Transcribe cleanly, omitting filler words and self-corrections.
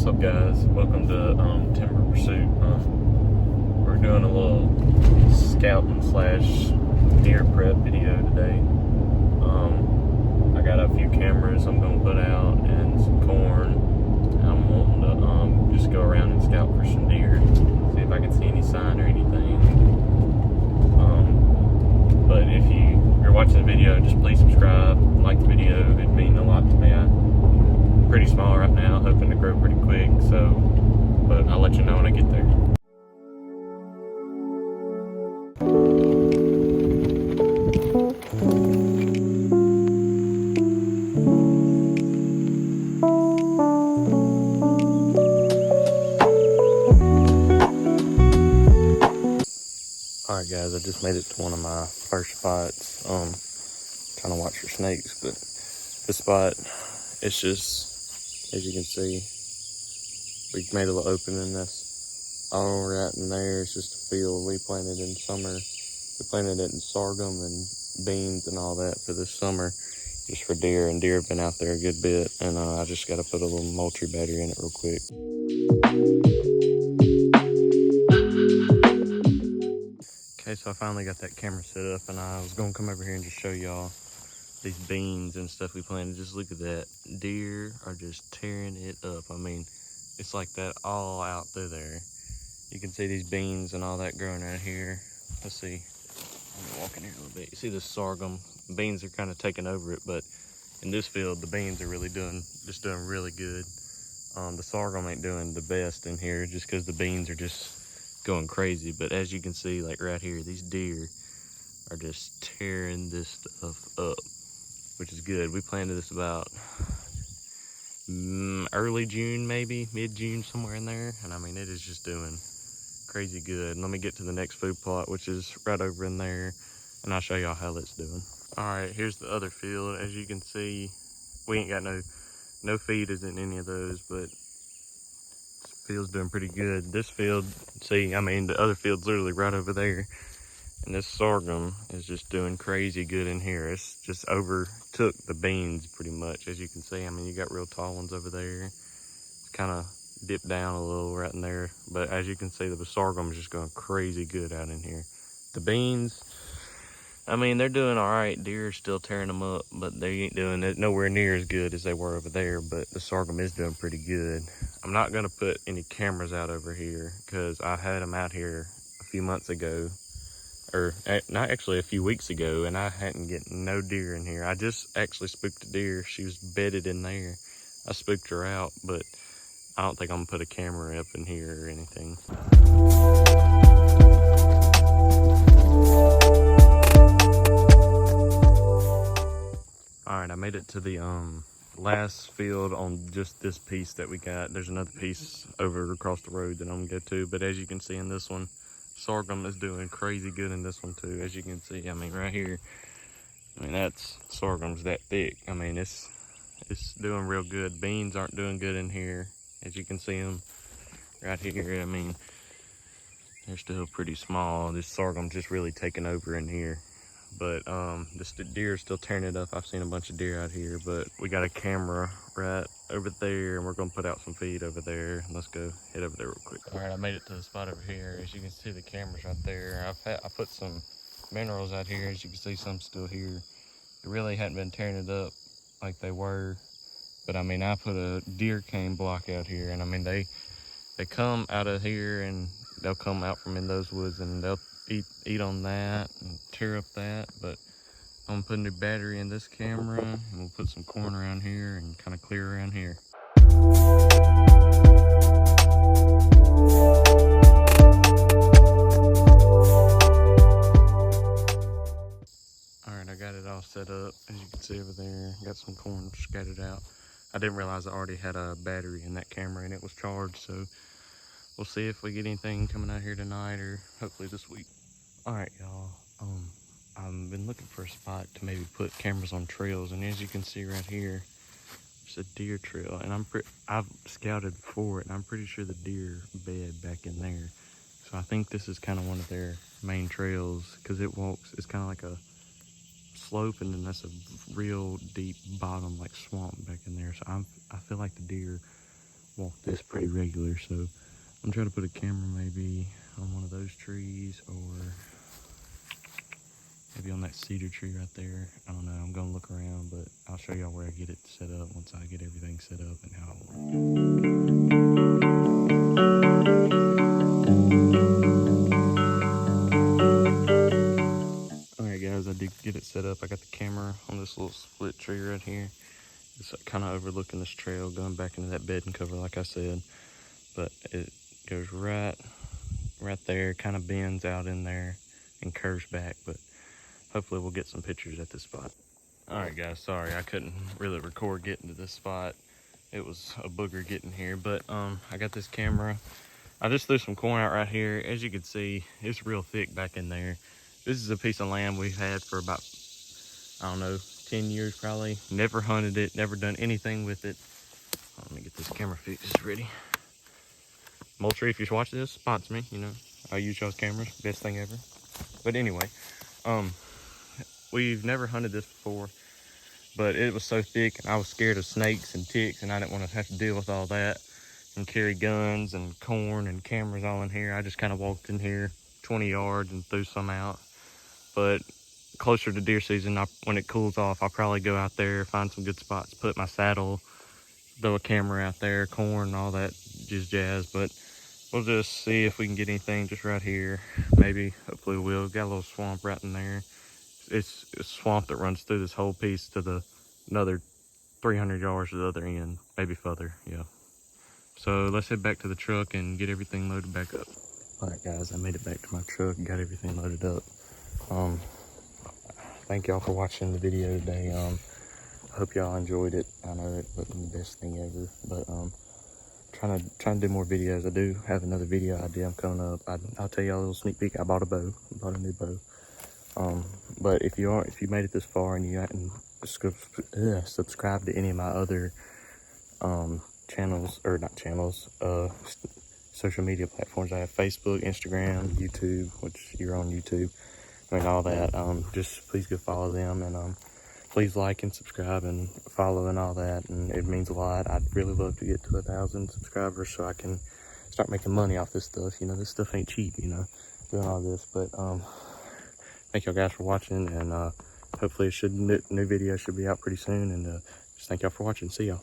What's up, guys? Welcome to Timber Pursuit. We're doing a little scouting slash deer prep video today. I got a few cameras I'm gonna put out and some corn. I'm wanting to just go around and scout for some deer, see if I can see any sign or anything. But if you're watching the video, just please subscribe, like the video. It'd mean a lot to me. I'm pretty small right now, hoping to grow pretty quick, but I'll let you know when I get there. Alright guys, I just made it to one of my first spots. Trying to watch for snakes, but this spot, it's just, as you can see, we made a little opening. That's all we're at in there. It's just a field we planted in summer. We planted it in sorghum and beans and all that for this summer, just for deer, and deer have been out there a good bit, and I just got to put a little mulch battery in it real quick. Okay, so I finally got that camera set up, and I was gonna come over here and just show y'all these beans and stuff we planted. Just look at that. Deer are just tearing it up. I mean, it's like that all out through there. You can see these beans and all that growing right here. Let's see. Let me walk in here a little bit. You see this sorghum? Beans are kind of taking over it, but in this field, the beans are really doing really good. The sorghum ain't doing the best in here just because the beans are just going crazy. But as you can see, like right here, these deer are just tearing this stuff up, which is good. We planted this about early June, maybe mid-June, somewhere in there, and I mean, it is just doing crazy good. Let me get to the next food plot, which is right over in there, and I'll show y'all how it's doing. All right, here's the other field. As you can see, we ain't got no feed is in any of those, but this field's doing pretty good. This field, see, I mean, the other field's literally right over there, and this sorghum is just doing crazy good in here. It's just overtook the beans pretty much, as you can see. I mean, you got real tall ones over there. It's kind of dipped down a little right in there, but as you can see, the sorghum is just going crazy good out in here. The beans, I mean, they're doing all right. Deer are still tearing them up, but they ain't doing it nowhere near as good as they were over there, but the sorghum is doing pretty good. I'm not going to put any cameras out over here because I had them out here a few months ago, or not, actually a few weeks ago, and I hadn't gotten no deer in here. I just actually spooked a deer. She was bedded in there. I spooked her out, but I don't think I'm gonna put a camera up in here or anything. All right, I made it to the last field on just this piece that we got. There's another piece over across the road that I'm gonna go to, but as you can see in this one, sorghum is doing crazy good in this one too. As you can see, I mean, right here, I mean, that's sorghum's that thick. I mean, it's doing real good. Beans aren't doing good in here. As you can see them right here, I mean, they're still pretty small. This sorghum's just really taking over in here. But this deer is still tearing it up. I've seen a bunch of deer out here, but we got a camera right over there, and we're gonna put out some feed over there. Let's go head over there real quick. All right, I made it to the spot over here. As you can see, the camera's right there. I put some minerals out here. As you can see, some still here. It really hadn't been tearing it up like they were. But I mean, I put a deer cane block out here, and I mean, they come out of here, and they'll come out from in those woods, and they'll eat on that and tear up that. But I'm gonna put a new battery in this camera, and we'll put some corn around here and kind of clear around here. All right, I got it all set up. As you can see over there, got some corn scattered out. I didn't realize I already had a battery in that camera and it was charged, so we'll see if we get anything coming out here tonight or hopefully this week. All right, y'all. I've been looking for a spot to maybe put cameras on trails, and as you can see right here, there's a deer trail, and I've scouted for it, and I'm pretty sure the deer bed back in there. So I think this is kind of one of their main trails because it's kind of like a slope, and then that's a real deep bottom, like swamp back in there. So I feel like the deer walk this pretty regular, so I'm trying to put a camera maybe on one of those trees or maybe on that cedar tree right there. I don't know, I'm gonna look around, but I'll show y'all where I get it set up once I get everything set up and how it works. Alright guys, I did get it set up. I got the camera on this little split tree right here. It's kind of overlooking this trail going back into that bedding cover like I said. But it goes right there, kind of bends out in there and curves back, but hopefully we'll get some pictures at this spot. All right guys, sorry I couldn't really record getting to this spot. It was a booger getting here, but I got this camera. I just threw some corn out right here. As you can see, it's real thick back in there. This is a piece of land we've had for about, I don't know, 10 years probably. Never hunted it, never done anything with it. Let me get this camera fixed ready. Moultrie, if you watch this, sponsor me, you know. I use y'all's cameras, best thing ever. But anyway, we've never hunted this before, but it was so thick and I was scared of snakes and ticks and I didn't want to have to deal with all that and carry guns and corn and cameras all in here. I just kind of walked in here 20 yards and threw some out. But closer to deer season, when it cools off, I'll probably go out there, find some good spots, put my saddle, throw a camera out there, corn, all that jazz. But we'll just see if we can get anything just right here. Maybe, hopefully we'll. Got a little swamp right in there. It's a swamp that runs through this whole piece to another 300 yards to the other end, maybe further, yeah. So let's head back to the truck and get everything loaded back up. All right guys, I made it back to my truck and got everything loaded up. Thank y'all for watching the video today. I hope y'all enjoyed it. I know it wasn't the best thing ever, but trying to do more videos. I do have another video idea coming up. I'll tell y'all a little sneak peek. I bought a bow. I bought a new bow. But if you made it this far and you hadn't subscribed to any of my other channels, or not channels, social media platforms, I have Facebook, Instagram, YouTube, which you're on YouTube, and all that. Just please go follow them, and please like and subscribe and follow and all that, and it means a lot. I'd really love to get to 1,000 subscribers so I can start making money off this stuff. You know, this stuff ain't cheap, you know, doing all this. But thank y'all guys for watching, and hopefully new video should be out pretty soon, and just thank y'all for watching. See y'all.